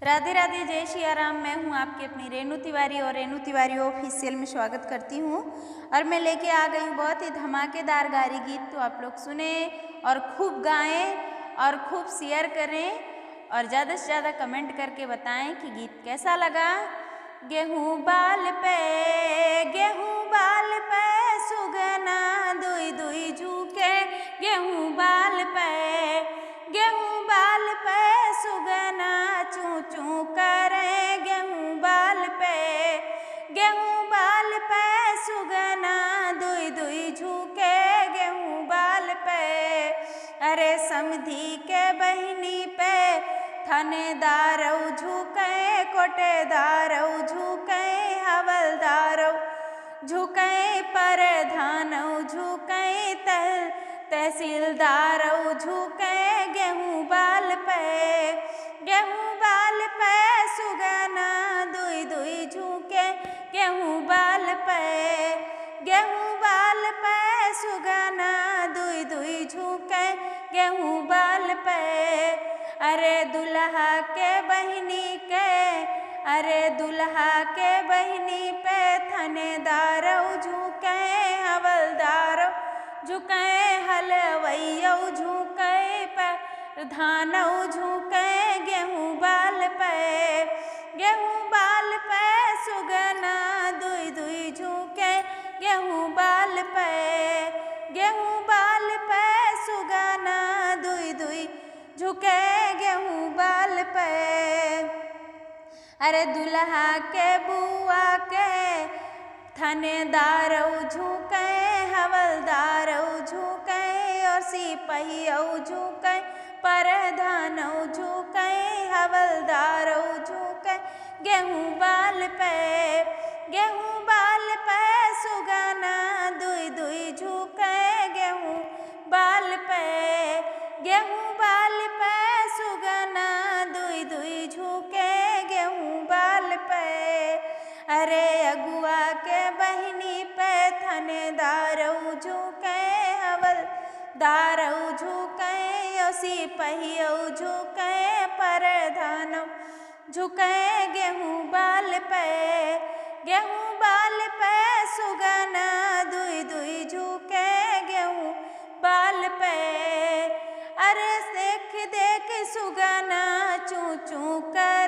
राधे राधे, जय सिया राम। मैं हूं आपकी अपनी रेणु तिवारी और रेणु तिवारी ऑफिशियल में स्वागत करती हूं। और मैं लेके आ गई हूं बहुत ही धमाकेदार गारी गीत। तो आप लोग सुने और खूब गाएं और खूब शेयर करें और ज़्यादा से ज़्यादा कमेंट करके बताएं कि गीत कैसा लगा। गेहूँ बाल पे सुगना दुई दुई झुके, गेहूँ बाल पे सुगना चू चू करे, गेहूँ बाल पे सुगना दुई दुई झुके, गेहूँ बाल पे। अरे समधी के बहिनी पे थानेदार झुके, कोटेदार झुके, हवलदार झुके, प्रधान झुके, तहसीलदार झुके, गेहूँ बाल पे सुगना दुई दुई झुके, गेहूँ बाल पे सुगना दुई दुई झुके, गेहूँ बाल पे। अरे दुल्हा के बहिनी पे थानेदार झुके, हवलदार झुके, हलवैया झुके, प्रधान झुके, गेहूँ बाल पे सुगना दुई दुई झुके, गेहूँ बाल पे सुगना दुई दुई झुके, गेहूँ बाल पे। अरे दुल्हा के बुआ के थानेदार झुके, हवलदार झुके और सिपहिया झुके, प्रधान झुके, हवलदार झुके, गेहूँ बाल पे सुगना दुई दुई झुके, गेहूँ बाल पे सुगना दुई दुई झुके, गेहूँ बाल पे। अरे अगुआ के बहिनी पे थानेदार झुके, हवलदार झुके, सिपहिया झुके, प्रधान झुके, गेहूँ बाल पे सुगना दुई दुई झुके, गेहूँ बाल पे। अरे देख देख सुगना चू चू कर